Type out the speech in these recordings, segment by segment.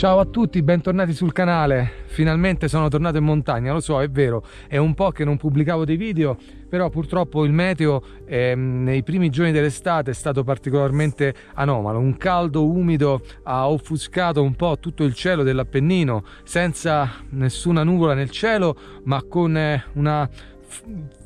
Ciao a tutti, bentornati sul canale. Finalmente sono tornato in montagna, lo so, è vero, è un po' che non pubblicavo dei video, però purtroppo il meteo nei primi giorni dell'estate è stato particolarmente anomalo. Un caldo umido ha offuscato un po' tutto il cielo dell'Appennino, senza nessuna nuvola nel cielo, ma con una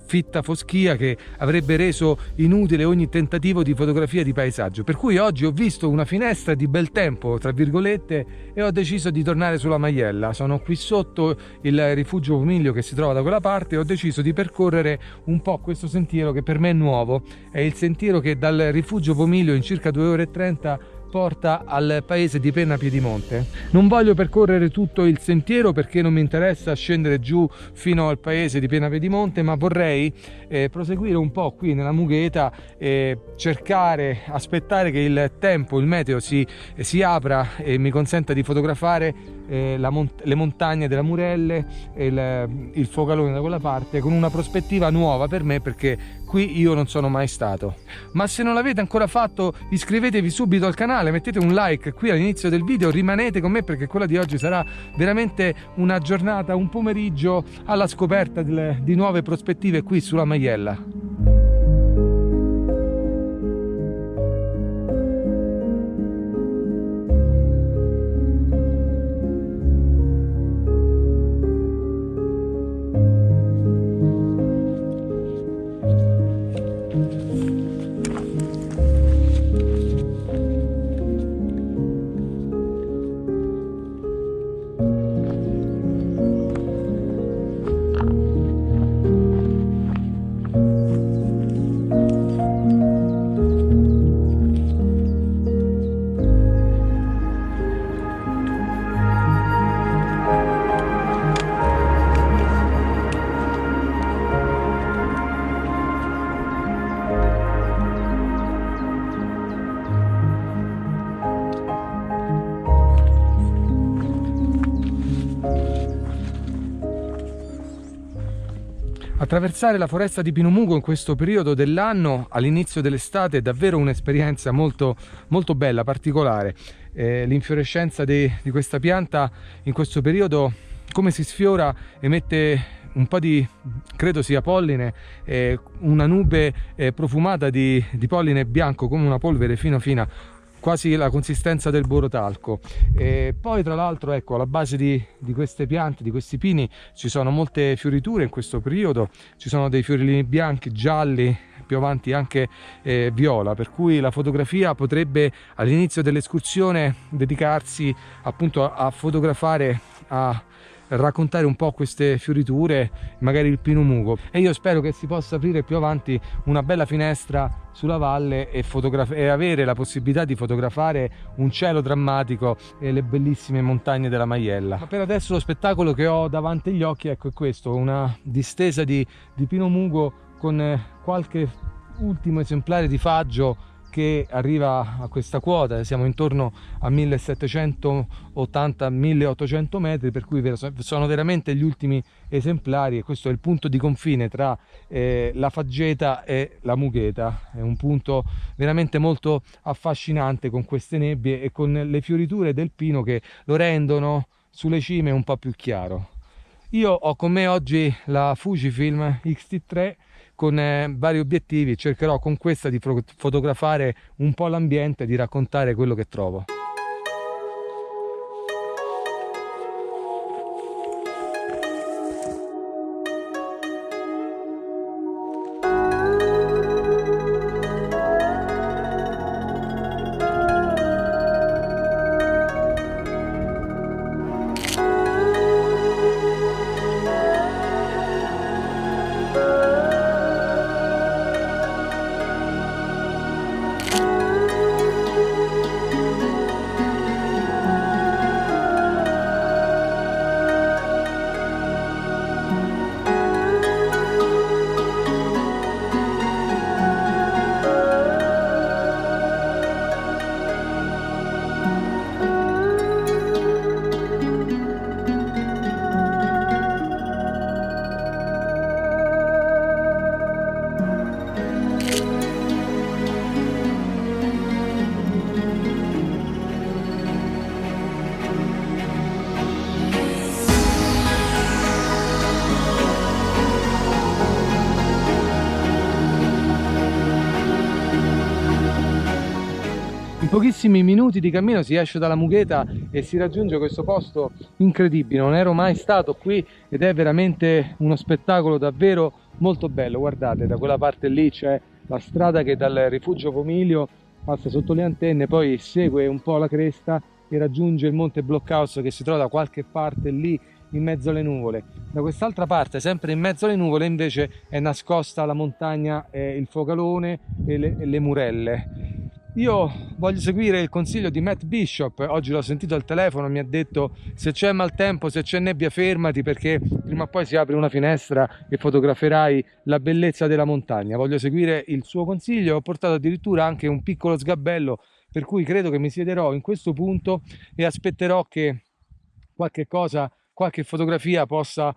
fitta foschia che avrebbe reso inutile ogni tentativo di fotografia di paesaggio. Per cui oggi ho visto una finestra di bel tempo, tra virgolette, e ho deciso di tornare sulla Maiella. Sono qui sotto il rifugio Pomiglio che si trova da quella parte e ho deciso di percorrere un po' questo sentiero che per me è nuovo. È il sentiero che dal rifugio Pomiglio in circa 2 ore e 30 porta al paese di Penna Piedimonte. Non voglio percorrere tutto il sentiero perché non mi interessa scendere giù fino al paese di Penna Piedimonte, ma vorrei proseguire un po' qui nella Mugheta e aspettare che il tempo, il meteo si apra e mi consenta di fotografare le montagne della Murelle e il Focalone da quella parte, con una prospettiva nuova per me, perché qui io non sono mai stato. Ma se non l'avete ancora fatto, iscrivetevi subito al canale, mettete un like qui all'inizio del video, rimanete con me perché quella di oggi sarà veramente una giornata, un pomeriggio alla scoperta di nuove prospettive qui sulla Maiella. Attraversare la foresta di Pino Mugo in questo periodo dell'anno, all'inizio dell'estate, è davvero un'esperienza molto, molto bella, particolare. L'infiorescenza di questa pianta in questo periodo, come si sfiora, emette un po' di, credo sia polline, una nube profumata di polline bianco come una polvere fina, quasi la consistenza del borotalco. E poi tra l'altro, ecco, alla base di queste piante, di questi pini, ci sono molte fioriture in questo periodo, ci sono dei fiorellini bianchi, gialli, più avanti anche viola, per cui la fotografia potrebbe all'inizio dell'escursione dedicarsi appunto a fotografare, a raccontare un po' queste fioriture, magari il Pino Mugo, e io spero che si possa aprire più avanti una bella finestra sulla valle e avere la possibilità di fotografare un cielo drammatico e le bellissime montagne della Maiella. Ma per adesso lo spettacolo che ho davanti agli occhi, ecco, è questo: una distesa di Pino Mugo con qualche ultimo esemplare di faggio che arriva a questa quota. Siamo intorno a 1780-1800 metri, per cui sono veramente gli ultimi esemplari, e questo è il punto di confine tra la faggeta e la Mugheta. È un punto veramente molto affascinante, con queste nebbie e con le fioriture del pino che lo rendono sulle cime un po' più chiaro. Io ho con me oggi la Fujifilm X-T3 con vari obiettivi. Cercherò con questa di fotografare un po' l'ambiente e di raccontare quello che trovo. In pochissimi minuti di cammino si esce dalla Mugheta e si raggiunge questo posto incredibile. Non ero mai stato qui ed è veramente uno spettacolo davvero molto bello. Guardate, da quella parte lì c'è la strada che dal rifugio Pomilio passa sotto le antenne, poi segue un po' la cresta e raggiunge il monte Blockhaus che si trova da qualche parte lì in mezzo alle nuvole. Da quest'altra parte, sempre in mezzo alle nuvole, invece è nascosta la montagna, il Focalone e le Murelle. Io voglio seguire il consiglio di Matt Bishop. Oggi l'ho sentito al telefono, mi ha detto: se c'è maltempo, se c'è nebbia, fermati, perché prima o poi si apre una finestra e fotograferai la bellezza della montagna. Voglio seguire il suo consiglio. Ho portato addirittura anche un piccolo sgabello, per cui credo che mi siederò in questo punto e aspetterò che qualche fotografia possa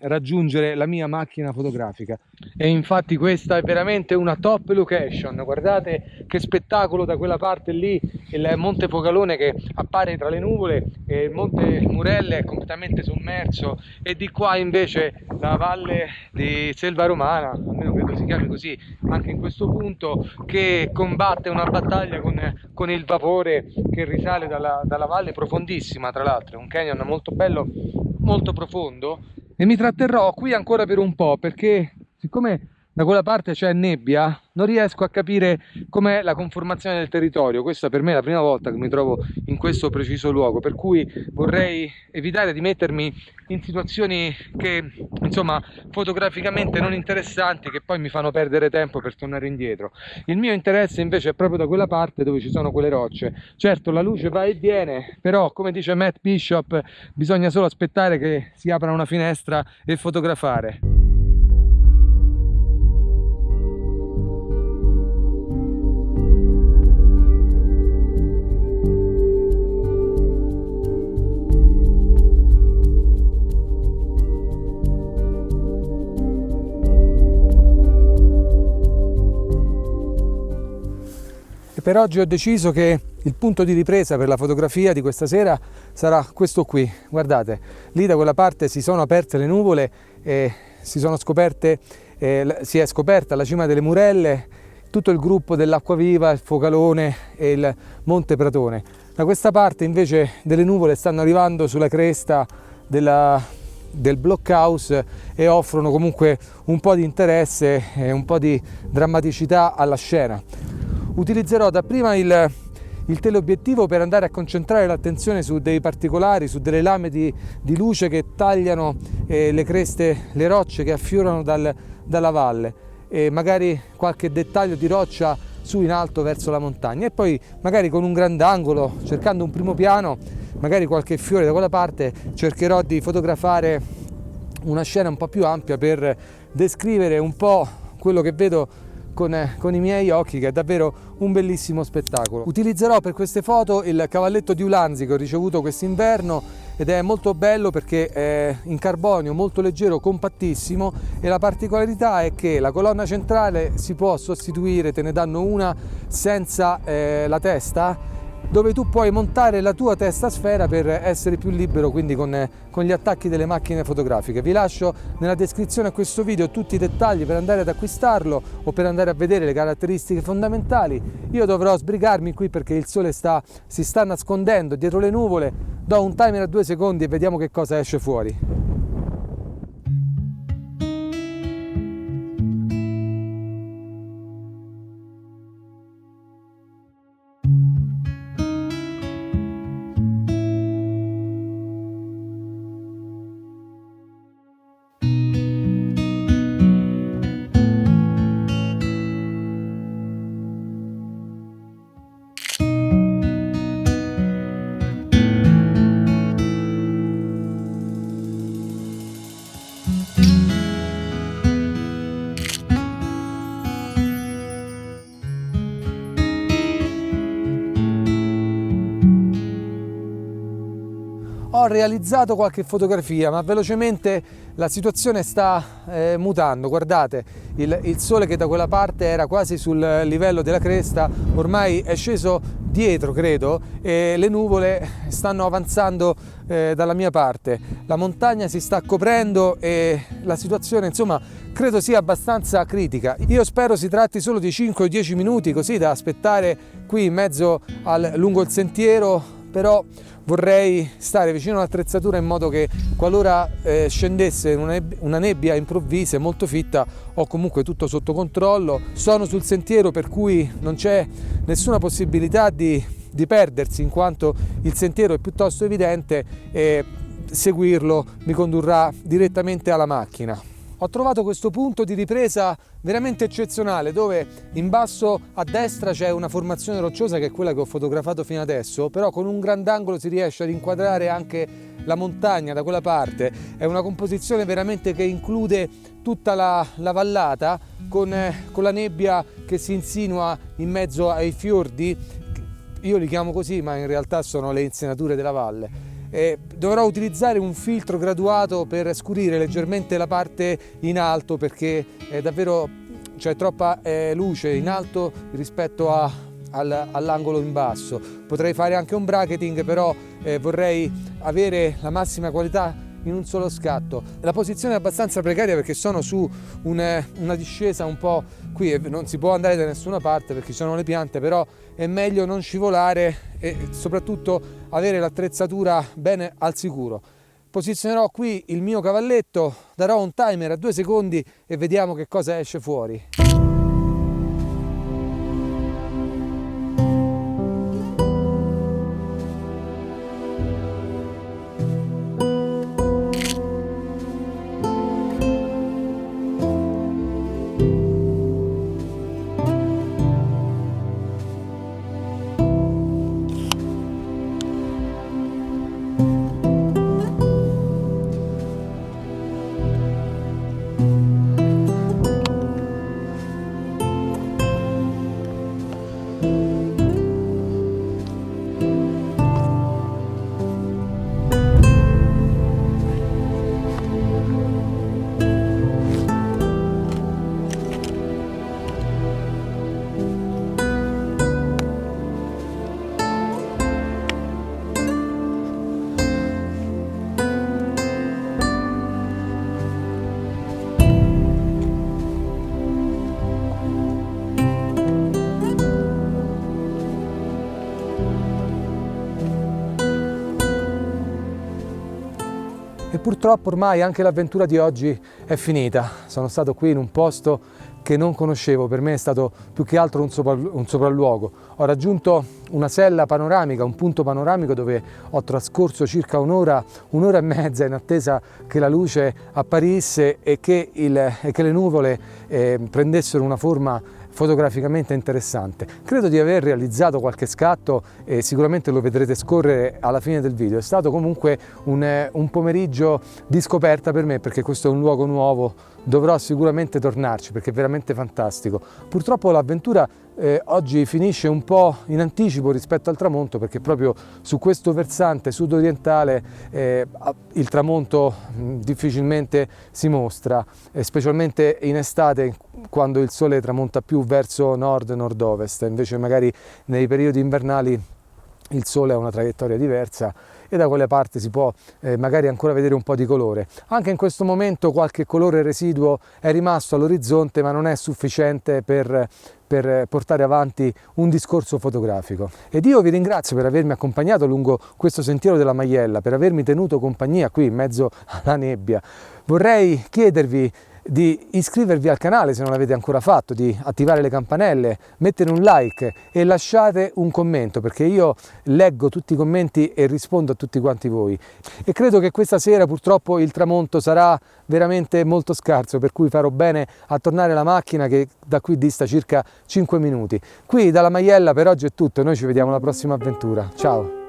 raggiungere la mia macchina fotografica. E infatti questa è veramente una top location. Guardate che spettacolo da quella parte lì, il monte Focalone che appare tra le nuvole e il monte Murelle è completamente sommerso, e di qua invece la valle di Selva Romana, almeno credo si chiami così anche in questo punto, che combatte una battaglia con il vapore che risale dalla valle profondissima. Tra l'altro è un canyon molto bello, molto profondo, e mi tratterrò qui ancora per un po', perché siccome da quella parte c'è nebbia non riesco a capire com'è la conformazione del territorio. Questa per me è la prima volta che mi trovo in questo preciso luogo, per cui vorrei evitare di mettermi in situazioni che, insomma, fotograficamente non interessanti, che poi mi fanno perdere tempo per tornare indietro. Il mio interesse invece è proprio da quella parte dove ci sono quelle rocce. Certo, la luce va e viene, però come dice Matt Bishop bisogna solo aspettare che si apra una finestra e fotografare. Per oggi ho deciso che il punto di ripresa per la fotografia di questa sera sarà questo qui. Guardate, lì da quella parte si sono aperte le nuvole e si è scoperta la cima delle Murelle, tutto il gruppo dell'Acquaviva, il Focalone e il Monte Pratone. Da questa parte invece delle nuvole stanno arrivando sulla cresta del Blockhaus e offrono comunque un po' di interesse e un po' di drammaticità alla scena. Utilizzerò dapprima il teleobiettivo per andare a concentrare l'attenzione su dei particolari, su delle lame di luce che tagliano le creste, le rocce che affiorano dalla valle, e magari qualche dettaglio di roccia su in alto verso la montagna, e poi magari con un grandangolo, cercando un primo piano, magari qualche fiore da quella parte, cercherò di fotografare una scena un po' più ampia per descrivere un po' quello che vedo con i miei occhi, che è davvero un bellissimo spettacolo. Utilizzerò per queste foto il cavalletto di Ulanzi che ho ricevuto quest'inverno, ed è molto bello perché è in carbonio, molto leggero, compattissimo, e la particolarità è che la colonna centrale si può sostituire, te ne danno una senza la testa, dove tu puoi montare la tua testa a sfera per essere più libero, quindi con gli attacchi delle macchine fotografiche. Vi lascio nella descrizione a questo video tutti i dettagli per andare ad acquistarlo o per andare a vedere le caratteristiche fondamentali. Io dovrò sbrigarmi qui perché il sole si sta nascondendo dietro le nuvole. Do un timer a 2 secondi e vediamo che cosa esce fuori. Ho realizzato qualche fotografia, ma velocemente la situazione sta mutando. Guardate, il sole che da quella parte era quasi sul livello della cresta ormai è sceso dietro, credo, e le nuvole stanno avanzando dalla mia parte. La montagna si sta coprendo e la situazione, insomma, credo sia abbastanza critica. Io spero si tratti solo di 5 o 10 minuti, così da aspettare qui in mezzo lungo il sentiero, però vorrei stare vicino all'attrezzatura in modo che qualora scendesse una nebbia improvvisa e molto fitta ho comunque tutto sotto controllo. Sono sul sentiero per cui non c'è nessuna possibilità di perdersi, in quanto il sentiero è piuttosto evidente e seguirlo mi condurrà direttamente alla macchina. Ho trovato questo punto di ripresa veramente eccezionale, dove in basso a destra c'è una formazione rocciosa che è quella che ho fotografato fino adesso, però con un grandangolo si riesce ad inquadrare anche la montagna da quella parte. È una composizione veramente che include tutta la vallata con la nebbia che si insinua in mezzo ai fiordi. Io li chiamo così, ma in realtà sono le insenature della valle. Dovrò utilizzare un filtro graduato per scurire leggermente la parte in alto, perché davvero c'è troppa luce in alto rispetto all'angolo in basso. Potrei fare anche un bracketing, però vorrei avere la massima qualità in un solo scatto. La posizione è abbastanza precaria perché sono su una discesa un po' qui, non si può andare da nessuna parte perché ci sono le piante, però è meglio non scivolare e soprattutto avere l'attrezzatura bene al sicuro. Posizionerò qui il mio cavalletto, darò un timer a 2 secondi e vediamo che cosa esce fuori. E purtroppo ormai anche l'avventura di oggi è finita. Sono stato qui in un posto che non conoscevo, per me è stato più che altro un sopralluogo. Ho raggiunto una sella panoramica, un punto panoramico dove ho trascorso circa un'ora e mezza in attesa che la luce apparisse e che le nuvole prendessero una forma fotograficamente interessante. Credo di aver realizzato qualche scatto e sicuramente lo vedrete scorrere alla fine del video. È stato comunque un pomeriggio di scoperta per me, perché questo è un luogo nuovo, dovrò sicuramente tornarci perché è veramente fantastico. Purtroppo l'avventura oggi finisce un po' in anticipo rispetto al tramonto, perché proprio su questo versante sud-orientale il tramonto difficilmente si mostra, specialmente in estate, quando il sole tramonta più verso nord-nord-ovest. Invece magari nei periodi invernali il sole ha una traiettoria diversa e da quelle parti si può magari ancora vedere un po' di colore. Anche in questo momento qualche colore residuo è rimasto all'orizzonte, ma non è sufficiente per portare avanti un discorso fotografico. Ed io vi ringrazio per avermi accompagnato lungo questo sentiero della Maiella, per avermi tenuto compagnia qui in mezzo alla nebbia. Vorrei chiedervi di iscrivervi al canale se non l'avete ancora fatto, di attivare le campanelle, mettere un like e lasciate un commento, perché io leggo tutti i commenti e rispondo a tutti quanti voi. E credo che questa sera purtroppo il tramonto sarà veramente molto scarso, per cui farò bene a tornare alla macchina che da qui dista circa 5 minuti. Qui dalla Maiella per oggi è tutto, noi ci vediamo alla prossima avventura. Ciao!